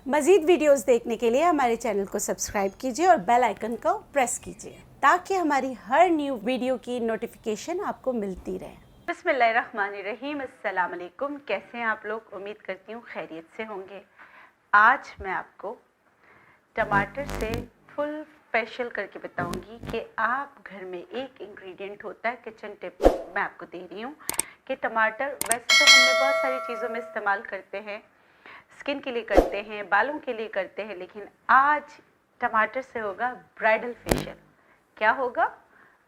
मज़ीद वीडियोस देखने के लिए हमारे चैनल को सब्सक्राइब कीजिए और बेल आइकन को प्रेस कीजिए ताकि हमारी हर न्यू वीडियो की नोटिफिकेशन आपको मिलती रहे। बिस्मिल्लाहिर्रहमानिर्रहीम, अस्सलाम वालेकुम। कैसे हैं आप लोग? उम्मीद करती हूँ खैरियत से होंगे। आज मैं आपको टमाटर से फुल स्पेशल करके बताऊंगी कि आप घर में एक इंग्रेडिएंट होता है, किचन टिप मैं आपको दे रही हूँ कि टमाटर वैसे तो हमने बहुत सारी चीज़ों में इस्तेमाल करते हैं, स्किन के लिए करते हैं, बालों के लिए करते हैं, लेकिन आज टमाटर से होगा ब्राइडल फेशियल। क्या होगा?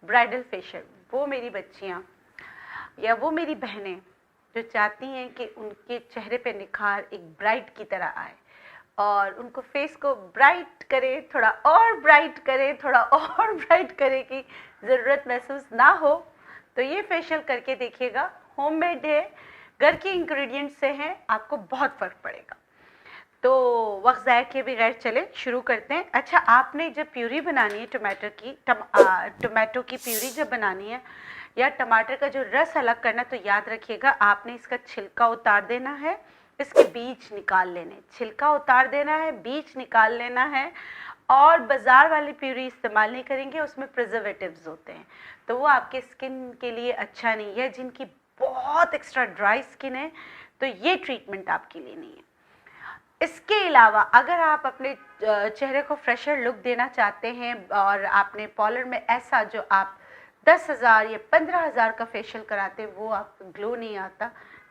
Bridal facial. वो मेरी बच्चियाँ या वो मेरी बहनें जो चाहती हैं कि उनके चेहरे पे निखार एक ब्राइट की तरह आए और उनको फेस को ब्राइट करे, थोड़ा और ब्राइट करे, थोड़ा और ब्राइट करे की ज़रूरत महसूस ना हो, तो ये फेशियल करके देखिएगा। होममेड है, घर के इंग्रेडिएंट से हैं, आपको बहुत फ़र्क पड़ेगा। तो वक्त ज़ाया के बगैर चले शुरू करते हैं। अच्छा, आपने जब प्यूरी बनानी है टमाटर की, टमाटो की प्यूरी जब बनानी है या टमाटर का जो रस अलग करना, तो याद रखिएगा आपने इसका छिलका उतार देना है, इसके बीज निकाल लेने, छिलका उतार देना है, बीज निकाल लेना है। और बाज़ार वाली प्यूरी इस्तेमाल नहीं करेंगे, उसमें प्रिजर्वेटिव्स होते हैं, तो वो आपके स्किन के लिए अच्छा नहीं है। जिनकी बहुत एक्स्ट्रा ड्राई स्किन है तो ये ट्रीटमेंट आपके लिए नहीं है। इसके अलावा अगर आप अपने चेहरे को फ्रेशर लुक देना चाहते हैं और आपने पार्लर में ऐसा जो आप 10,000 या 15,000 का फेशियल कराते हैं, वो आपको ग्लो नहीं आता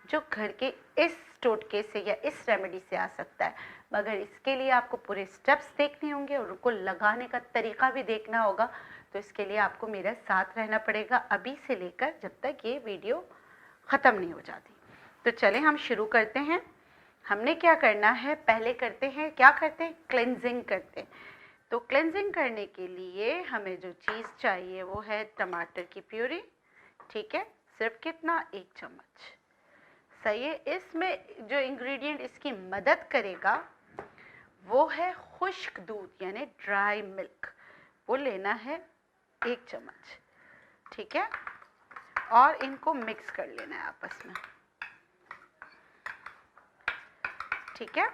जो घर के इस टोटके से या इस रेमेडी से आ सकता है। मगर इसके लिए आपको पूरे स्टेप्स देखने होंगे और उनको लगाने का तरीका भी देखना होगा। तो इसके लिए आपको मेरा साथ रहना पड़ेगा अभी से लेकर जब तक ये वीडियो ख़त्म नहीं हो जाती। तो चलें हम शुरू करते हैं। हमने क्या करना है, पहले करते हैं, क्या करते हैं, क्लेंजिंग करते हैं। तो क्लेंजिंग करने के लिए हमें जो चीज़ चाहिए वो है टमाटर की प्यूरी। ठीक है, सिर्फ कितना? 1 चम्मच। सही है। इसमें जो इंग्रेडिएंट इसकी मदद करेगा वो है खुश्क दूध यानी ड्राई मिल्क, वो लेना है 1 चम्मच। ठीक है, और इनको मिक्स कर लेना है आपस में। ठीक है,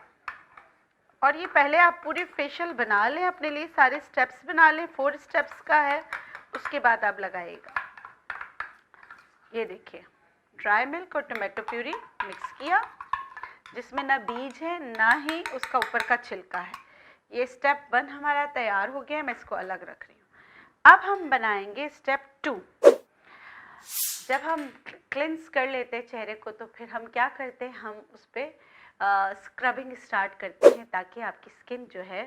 और ये पहले आप पूरी फेशियल बना लें, अपने लिए सारे स्टेप्स बना लें, 4 स्टेप्स का है, उसके बाद आप लगाइएगा। ये देखिए, ड्राई मिल्क और टमाटो प्यूरी मिक्स किया, जिसमें ना बीज है ना ही उसका ऊपर का छिलका है। ये स्टेप 1 हमारा तैयार हो गया है, मैं इसको अलग रख रही हूँ। अब हम बनाएंगे स्टेप 2। जब हम क्लेंस कर लेते हैं चेहरे को तो फिर हम क्या करते हैं, हम उस पर स्क्रबिंग स्टार्ट करते हैं ताकि आपकी स्किन जो है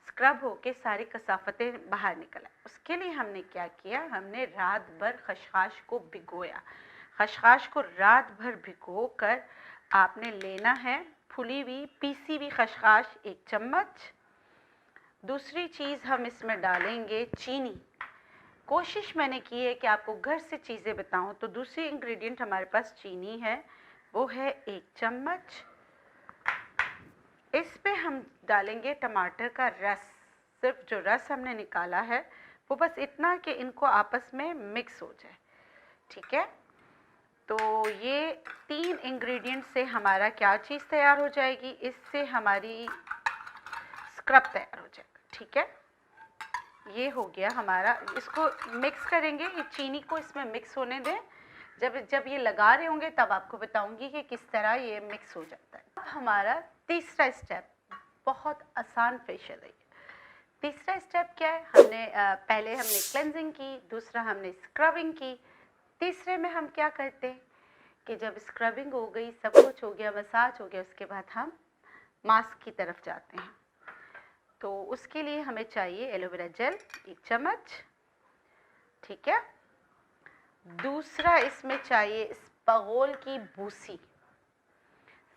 स्क्रब होके सारी कसाफतें बाहर निकल आए। उसके लिए हमने क्या किया, हमने रात भर खसखस को भिगोया। खसखस को रात भर भिगो कर आपने लेना है फुली हुई पीसी हुई खसखस 1 चम्मच। दूसरी चीज़ हम इसमें डालेंगे चीनी। कोशिश मैंने की है कि आपको घर से चीज़ें बताऊं, तो दूसरी इंग्रेडिएंट हमारे पास चीनी है, वो है 1 चम्मच। इस पे हम डालेंगे टमाटर का रस, सिर्फ जो रस हमने निकाला है वो बस इतना कि इनको आपस में मिक्स हो जाए। ठीक है, तो ये 3 इंग्रेडिएंट से हमारा क्या चीज़ तैयार हो जाएगी, इससे हमारी स्क्रब तैयार हो जाएगा। ठीक है, ये हो गया हमारा। इसको मिक्स करेंगे, ये चीनी को इसमें मिक्स होने दें। जब ये लगा रहे होंगे तब आपको बताऊंगी कि किस तरह ये मिक्स हो जाता है। अब हमारा तीसरा स्टेप, बहुत आसान फेशियल है। तीसरा स्टेप क्या है, पहले हमने क्लेंजिंग की, दूसरा हमने स्क्रबिंग की, तीसरे में हम क्या करते हैं कि जब स्क्रबिंग हो गई, सब कुछ हो गया, मसाज हो गया, उसके बाद हम मास्क की तरफ जाते हैं। तो उसके लिए हमें चाहिए एलोवेरा जेल 1 चम्मच। ठीक है, दूसरा इसमें चाहिए स्पगोल की बूसी।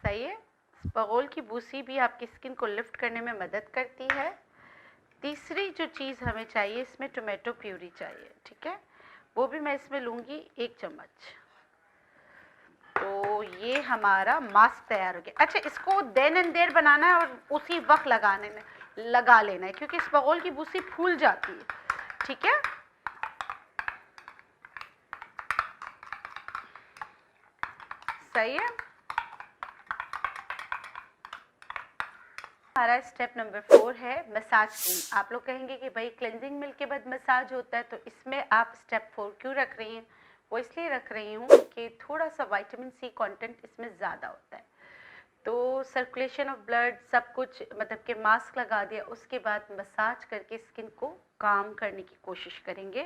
सही है, स्पगोल की बूसी भी आपकी स्किन को लिफ्ट करने में मदद करती है। तीसरी जो चीज़ हमें चाहिए, इसमें टोमेटो प्यूरी चाहिए। ठीक है, वो भी मैं इसमें लूँगी 1 चम्मच। तो ये हमारा मास्क तैयार हो गया। अच्छा, इसको देन एंड देर बनाना है और उसी वक्त लगा लेना है, क्योंकि स्पगोल की बूसी फूल जाती है। ठीक है, सही है। हमारा स्टेप नंबर 4 है मसाज क्रीम। आप लोग कहेंगे कि भाई क्लेंजिंग मिल्क के बाद मसाज होता है, तो इसमें आप स्टेप 4 क्यों रख रही हैं? वो इसलिए रख रही हूँ कि थोड़ा सा विटामिन सी कंटेंट इसमें ज़्यादा होता है, तो सर्कुलेशन ऑफ ब्लड सब कुछ, मतलब कि मास्क लगा दिया उसके बाद मसाज करके स्किन को काम करने की कोशिश करेंगे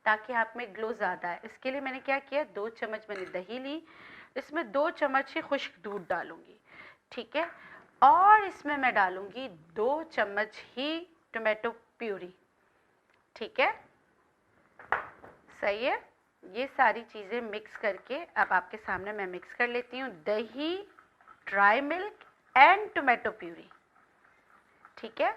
ताकि आप में ग्लो ज़्यादा है। इसके लिए मैंने क्या किया, 2 चम्मच मैंने दही ली, इसमें 2 चम्मच ही खुश्क दूध डालूंगी, ठीक है, और इसमें मैं डालूंगी 2 चम्मच ही टोमेटो प्यूरी, ठीक है, सही है। ये सारी चीज़ें मिक्स करके अब आपके सामने मैं मिक्स कर लेती हूँ, दही, dry milk and tomato puree, ठीक है।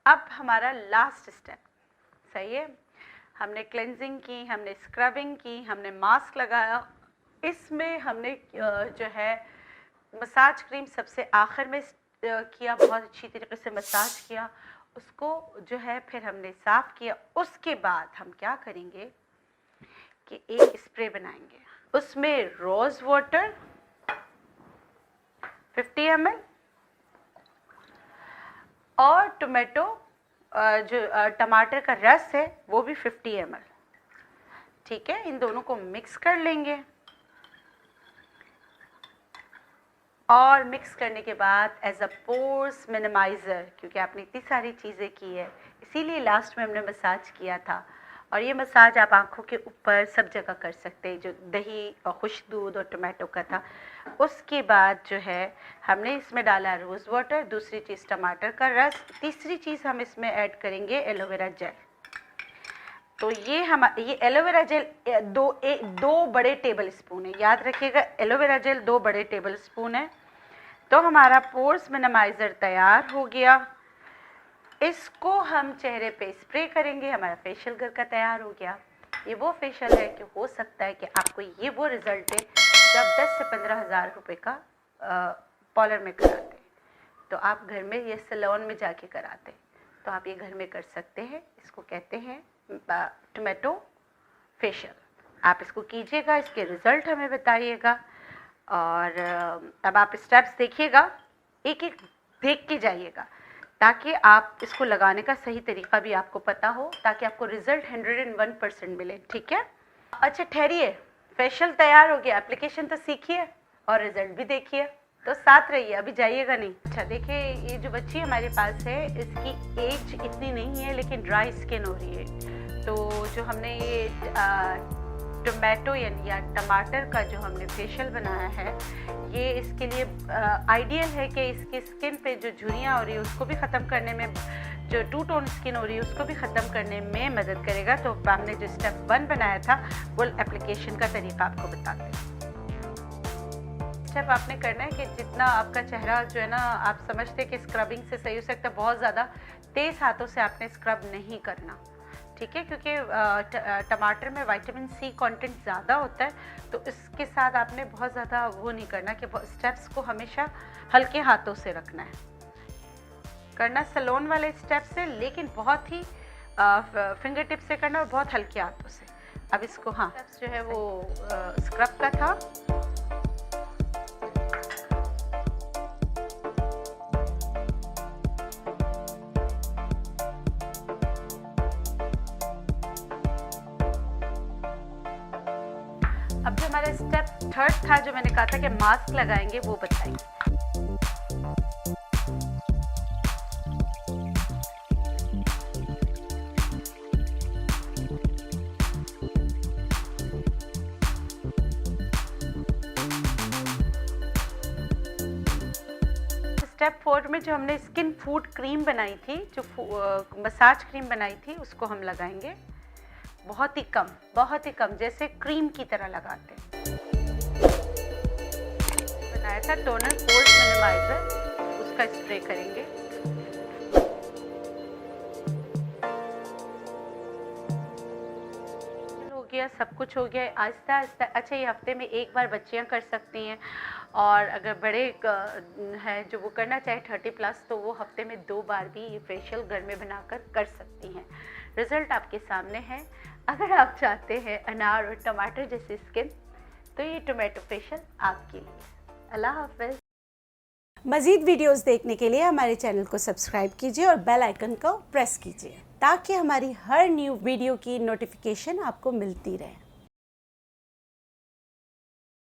अब हमारा लास्ट स्टेप, सही है, हमने क्लेंजिंग की, हमने स्क्रबिंग की, हमने मास्क लगाया, इसमें हमने जो है मसाज क्रीम सबसे आखिर में किया, बहुत अच्छी तरीके से मसाज किया उसको, जो है फिर हमने साफ़ किया। उसके बाद हम क्या करेंगे कि एक स्प्रे बनाएंगे, उसमें रोज़ वाटर 50 ml और टोमेटो जो टमाटर का रस है वो भी 50 ml, ठीक है। इन दोनों को मिक्स कर लेंगे और मिक्स करने के बाद एज अ पोर्स मिनिमाइज़र, क्योंकि आपने इतनी सारी चीज़ें की है इसीलिए लास्ट में हमने मसाज किया था, और ये मसाज आप आँखों के ऊपर सब जगह कर सकते हैं, जो दही और खुश्क दूध और टोमेटो का था। उसके बाद जो है हमने इसमें डाला रोज़ वाटर, दूसरी चीज़ टमाटर का रस, तीसरी चीज़ हम इसमें ऐड करेंगे एलोवेरा जेल। तो ये एलोवेरा जेल 2 बड़े टेबल स्पून है, याद रखिएगा, एलोवेरा जेल 2 बड़े टेबल स्पून है। तो हमारा पोर्स मिनिमाइज़र तैयार हो गया, इसको हम चेहरे पे स्प्रे करेंगे, हमारा फेशियल घर का तैयार हो गया। ये वो फेशियल है कि हो सकता है कि आपको ये वो रिज़ल्ट है जब 10 से 15 हज़ार रुपये का पार्लर में कराते, तो आप घर में ये सैलून में जाके कराते, तो आप ये घर में कर सकते हैं। इसको कहते हैं टोमेटो फेशियल। आप इसको कीजिएगा, इसके रिज़ल्ट हमें बताइएगा, और अब आप स्टेप्स देखिएगा, एक एक देख के जाइएगा ताकि आप इसको लगाने का सही तरीका भी आपको पता हो, ताकि आपको रिज़ल्ट 101% मिले, ठीक है। अच्छा ठहरिए, फेशियल तैयार हो गया, एप्लीकेशन तो सीखिए और रिज़ल्ट भी देखिए, तो साथ रहिए, अभी जाइएगा नहीं। अच्छा देखिए, ये जो बच्ची हमारे पास है इसकी एज इतनी नहीं है लेकिन ड्राई स्किन हो रही है, तो जो हमने ये टोमेटो या टमाटर का जो हमने फेशियल बनाया है, ये इसके लिए आइडियल है कि इसकी स्किन पे जो झुर्रियाँ हो रही है उसको भी ख़त्म करने में, जो 2 टोन स्किन हो रही है उसको भी ख़त्म करने में मदद करेगा। तो हमने जो स्टेप 1 बनाया था वो एप्लीकेशन का तरीका आपको बताते हैं। स्टेप आपने करना है कि जितना आपका चेहरा जो है ना, आप समझते हैं कि स्क्रबिंग से सही हो सकता है, बहुत ज़्यादा तेज़ हाथों से आपने स्क्रब नहीं करना, ठीक है, क्योंकि टमाटर में विटामिन सी कंटेंट ज़्यादा होता है, तो इसके साथ आपने बहुत ज़्यादा वो नहीं करना कि स्टेप्स को हमेशा हल्के हाथों से रखना है, करना सैलून वाले स्टेप्स से, लेकिन बहुत ही फिंगर टिप से करना और बहुत हल्के हाथों से। अब इसको, हाँ, स्टेप्स जो है वो स्क्रब का था। अब जो हमारा स्टेप 3 था, जो मैंने कहा था कि मास्क लगाएंगे, वो बताएंगे। स्टेप 4 में जो हमने स्किन फूड क्रीम बनाई थी, जो मसाज क्रीम बनाई थी, उसको हम लगाएंगे बहुत ही कम, जैसे क्रीम की तरह लगाते हैं। बनाया था टोनर पोर्स मिनिमाइज़र, उसका स्प्रे करेंगे। हो गया, सब कुछ हो गया, आहिस्ता आहिस्ता। अच्छा, ये हफ्ते में एक बार बच्चियां कर सकती हैं, और अगर बड़े हैं जो वो करना चाहे 30+, तो वो हफ्ते में 2 बार भी ये फेशियल घर में बनाकर कर सकती हैं। रिज़ल्ट आपके सामने है। अगर आप चाहते हैं अनार और टमाटर जैसी स्किन, तो ये टोमेटो फेशियल आपके लिए। अल्लाह हाफ़िज़। मज़ीद वीडियोस देखने के लिए हमारे चैनल को सब्सक्राइब कीजिए और बेल आइकन को प्रेस कीजिए ताकि हमारी हर न्यू वीडियो की नोटिफिकेशन आपको मिलती रहे।